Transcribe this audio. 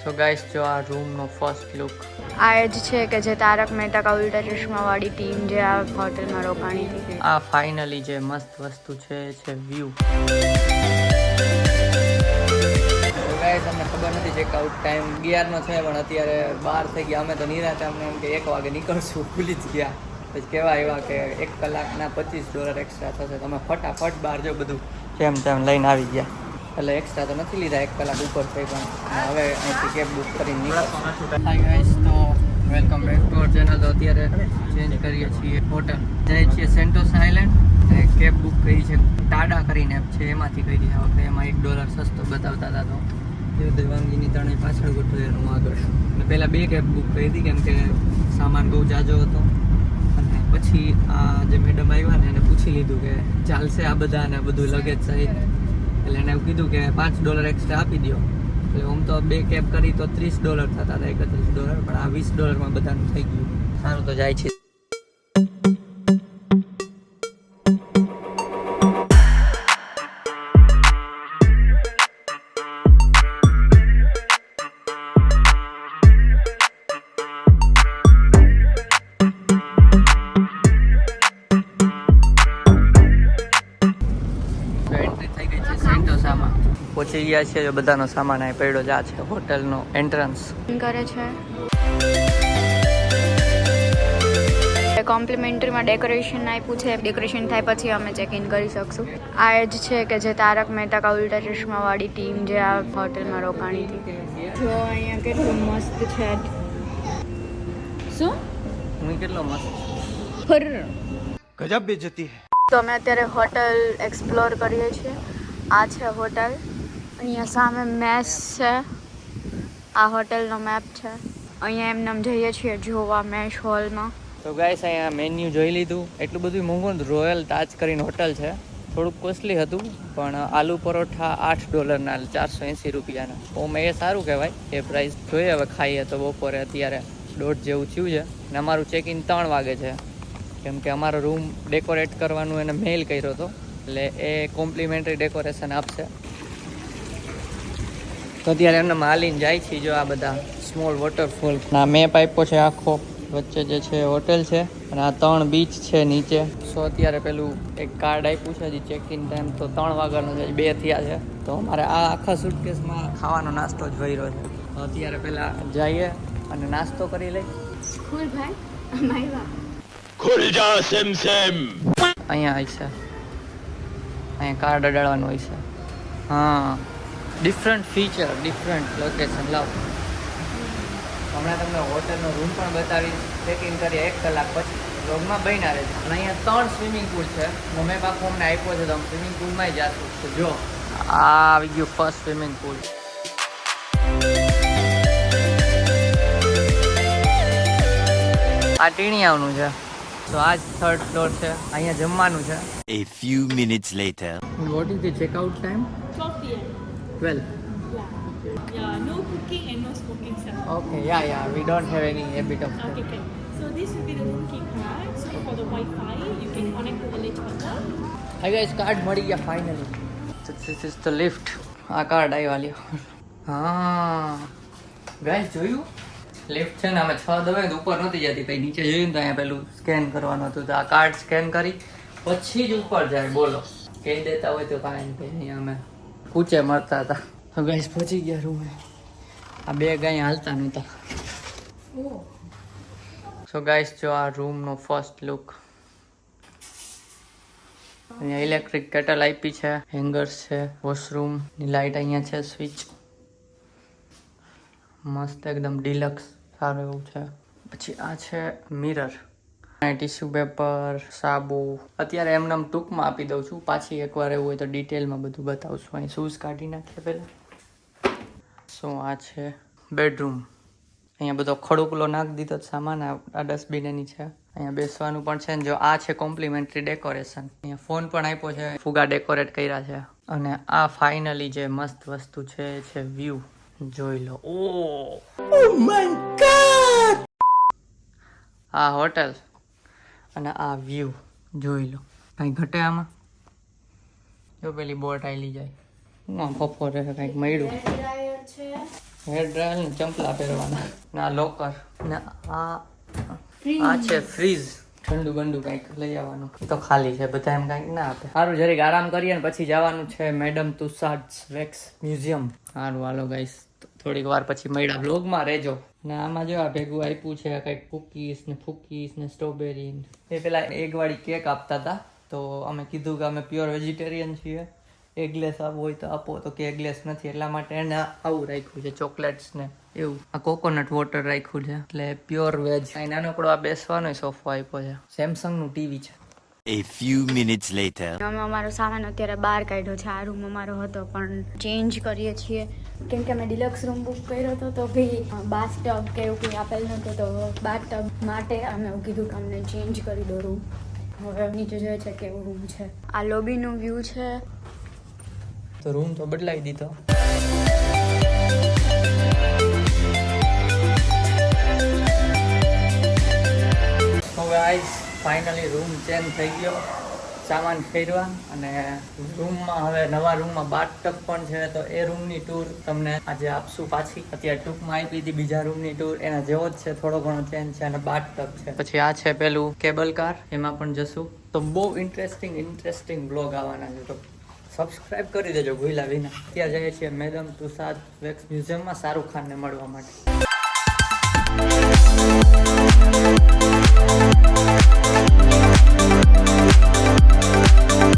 So guys, જો આ રૂમનો first look આ જ છે કે જે તારક મહેતા કા ઉલ્ટા ચશ્મા વાળી ટીમ જે આ હોટલમાં રોકાણી હતી. આ ફાઇનલી જે મસ્ત વસ્તુ છે એ છે વ્યૂ. ગાઈસ, અમને ખબર નથી ચેકઆઉટ ટાઈમ 11નો છે પણ અત્યારે 12 થઈ ગયા. અમે તો નિરાતે અમને એમ કે 1 વાગે નીકળશું, ભૂલી જ ગયા. પછી કેવા આવ્યા કે 1 કલાકના $25 એક્સ્ટ્રા થશે. તમે ફટાફટ બહાર જો બધું જેમ તેમ લઈને આવી ગયા. એટલે એક્સ્ટ્રા તો નથી લીધા, 1 કલાક ઉપર થઈ પણ હવે અહીંથી કેબ બુક કરીને નીકળશું. હાય ગાઈસ, તો welcome back to our channel. તો અત્યારે ચેન્જ કરીએ છીએ હોટલ, જઈએ છીએ સેન્ટોસ આઇલેન્ડ. કેબ બુક કરી છે, ટાડા કરીને એપ છે એમાંથી કરી છે. વખતે એમાં $1 સસ્તો બતાવતા હતા તો એ દેવાંગીની ત્રણે પાછળ ગોઠવેલું આગળ. અને પહેલાં 2 કેબ બુક કરી હતી કેમ કે સામાન બહુ જાજો હતો. અને પછી આ જે મેડમ આવ્યા ને એને પૂછી લીધું કે ચાલશે આ બધા ને બધું લગેજ સહિત. એટલે એને એવું કીધું કે $5 એક્સ્ટ્રા આપી દો. એટલે આમ તો 2 કેબ કરી તો $30 થતા હતા, $31, પણ આ $20 બધાનું થઈ ગયું. સારું તો જાય છે. પહોંચી ગયા છે, જો બધાનો સામાન અહીં પડ્યો જ આ છે હોટલનો એન્ટ્રન્સ કરે છે. કોમ્પ્લિમેન્ટરીમાં ડેકોરેશન આપ્યું છે. ડેકોરેશન થાય પછી અમે ચેક ઇન કરી શકશું. આ જ છે કે જે તારક મહેતા કા ઉલ્ટા ચશ્મા વાળી ટીમ જે આ હોટલમાં રોકાણી હતી. જો અહીંયા કેટલું મસ્ત છે. શું હું કેટલો મસ્ત ગજબ બેઇજ્જતી હે. તો અમે અત્યારે હોટલ એક્સપ્લોર કરીએ છીએ. આ છે હોટલ. અહીંયા સામે મેસ છે. આ હોટલનો મેપ છે. અહીંયા એમને જઈએ છીએ જોવા મેશ હોલમાં. તો ગાઈસ, અહીંયા મેન્યુ જોઈ લીધું. એટલું બધું મોંઘું. રોયલ તાજ કરીને હોટલ છે. થોડુંક કોસ્ટલી હતું પણ આલુ પરોઠા $8 ₹480. તો મેં એ સારું કહેવાય એ પ્રાઇસ. જોઈએ હવે ખાઈએ તો બપોરે અત્યારે 1:30 જેવું થયું છે. અને અમારું ચેક ઇન 3 વાગે છે કેમ કે અમારો રૂમ ડેકોરેટ કરવાનું એને મેલ કર્યો હતો એટલે એ કોમ્પ્લિમેન્ટરી ડેકોરેશન આપશે. તો અત્યારે એમને માલીને જાય છે. જો આ બધા સ્મોલ વોટરફોલ ના મેપ આપ્યો છે આખો. વચ્ચે જે છે હોટેલ છે અને આ 3 બીચ છે નીચે. સો અત્યારે પેલું એક કાર્ડ આપ્યું છે હજી ચેક ઇન ટાઈમ તો 3 વાગ્યાનો છે, 2 થયા છે. તો અમારે આ આખા સુટકેસમાં ખાવાનો નાસ્તો જ ભર્યો છે. તો અત્યારે પેલા જઈએ અને નાસ્તો કરી લઈ. ખુલ ભાઈ અમાઈવા ખુલ જા સેમ સેમ. અહીંયા હોય છે, અહીંયા કાર્ડ અડાડવાનું હોય છે. હા, ડિફરન્ટ ફીચર, ડિફરન્ટ લોકેશન. લાવ હમણાં તમને હોટલનો રૂમ પણ બતાવી. ચેક ઇન કરીએ 1 કલાક પછી રોગમાં બન્યા રહે છે. અને અહીંયા 3 સ્વિમિંગ પુલ છે. મેં પાછું અમને આપ્યો છે તો અમે સ્વિમિંગ પુલમાં જઈશું. તો જો આ આવી ગયું ફર્સ્ટ સ્વિમિંગ પુલ. આ ટીણીયાનું છે. તો આ જ 3rd ફ્લોર છે. અહીંયા જમવાનું છે. A few minutes later. What is the checkout time? 12 p.m. 12. Yeah, no cooking and no smoking, sir. Okay, yeah. We don't have any habit of that. Okay, okay. So this will be the room key card. So for the Wi-Fi, you can connect to the Village Hotel. Hi guys, card મળી ગયા finally. So this is the lift. આ card આવ્યા લ્યો. હા guys, જોયું lift છે ને અમે 6 દબાવીને ઉપર નહોતી જતી. પછી નીચે જોયું ને તો અહીંયા પેલું સ્કેન કરવાનું હતું. તો આ કાર્ડ સ્કેન કરી પછી જ ઉપર જાય. બોલો, કહી દેતા હોય તો કાંઈ નહીં. અહીંયા અમે પૂછે મળતા હતા. તો ગાઈસ પહોંચી ગયા રૂમે. આ 2 ગાય હાલતા નહોતા. સો ગાઈસ, જો આ રૂમનો ફર્સ્ટ લુક. અહીંયા ઇલેક્ટ્રિક કેટલ આપી છે, હેંગર્સ છે, વોશરૂમ ની લાઇટ અહીંયા છે, સ્વિચ મસ્ત એકદમ ડિલક્સ સારું એવું છે. પછી આ છે મિરર, ટિશ્યુ પેપર, સાબુ. અત્યારે એમને ટૂંકમાં આપી દઉં છું, પાછી એકવાર એવું હોય તો ડિટેલમાં બધું બતાવશું. અહીં શૂઝ કાઢી નાખીએ પહેલાં. શું આ છે બેડરૂમ. અહીંયા બધો ખડુકલો નાખી દીધો સામાન. આ ડસ્ટબિન એની છે. અહીંયા બેસવાનું પણ છે ને જો આ છે કોમ્પ્લિમેન્ટરી ડેકોરેશન. અહીંયા ફોન પણ આપ્યો છે, ફુગા ડેકોરેટ કર્યા છે. અને આ ફાઇનલી જે મસ્ત વસ્તુ છે એ છે વ્યૂ. જોઈ લો. Oh my God! આ હોટલ અને આ વ્યૂ જોઈ લો. કાંઈ ઘટે આમાં? જો પેલી બોટ આવેલી જાય. હું આમ બપોરે કંઈક મળ્યું. હેર ડ્રાયર ને ચંપલા પહેરવાના ના લોકર ને આ છે ફ્રીઝ ઠંડુ બંડુ કંઈક લઈ આવવાનું એ તો ખાલી છે બધા એમ કંઈક ના આપે સારું જરીક આરામ કરીએ ને પછી જવાનું છે મેડમ તુસાડ્સ વેક્સ મ્યુઝિયમ સારું હાલો ગાઈસ થોડીક વાર પછી મળ્યા બ્લોગમાં રહેજો ને આમાં જો આ ભેગું આપ્યું છે કંઈક કૂકીસ ને સ્ટ્રોબેરી એ પેલા એગવાળી કેક આપતા હતા તો અમે કીધું કે અમે પ્યોર વેજીટેરિયન છીએ એગલેસ આપવું હોય તો આપો તો કે એગલેસ નથી એટલા માટે એને આવું રાખ્યું છે ચોકલેટ્સ ને એવું આ કોકોનટ વોટર રાખ્યું છે એટલે પ્યોર વેજ અહીં નાનકડો આ બેસવાનો સોફો આપ્યો છે સેમસંગનું ટીવી છે. A few minutes later. અમે અમારો સામાન અત્યારે બહાર કાઢ્યો છે. આ રૂમ અમારો હતો પણ ચેન્જ કરીએ છીએ કેમ કે અમે ડિલક્સ રૂમ બુક કર્યો હતો તો ભાઈ બાથટબ કે એવું કંઈ આપેલ નહોતું તો બાથટબ માટે અમે એવું કીધું કે અમને ચેન્જ કરી દો રૂમ. હવે નીચે જોઈએ છે કેવું રૂમ છે. આ લોબીનું વ્યૂ છે. તો રૂમ તો બદલાવી દીધો. હવે આઈસ ફાઇનલી રૂમ ચેન્જ થઈ ગયો સામાન ફેરવા અને રૂમમાં હવે નવા રૂમમાં બાથટબ પણ છે તો એ રૂમની ટૂર તમને આજે આપશું પાછી. અત્યારે ટૂંકમાં આપી હતી બીજા રૂમની ટૂર એના જેવો જ છે થોડો ઘણો ચેન્જ છે અને બાથટબ છે. પછી આ છે પેલું કેબલ કાર એમાં પણ જશું તો બહુ ઇન્ટરેસ્ટિંગ બ્લોગ આવવાના છે તો સબસ્ક્રાઇબ કરી દેજો ભૂલ્યા વિના. ત્યાં જઈએ છીએ મેડમ તુસાદ વેક્સ મ્યુઝિયમમાં શાહરુખ ખાનને મળવા માટે.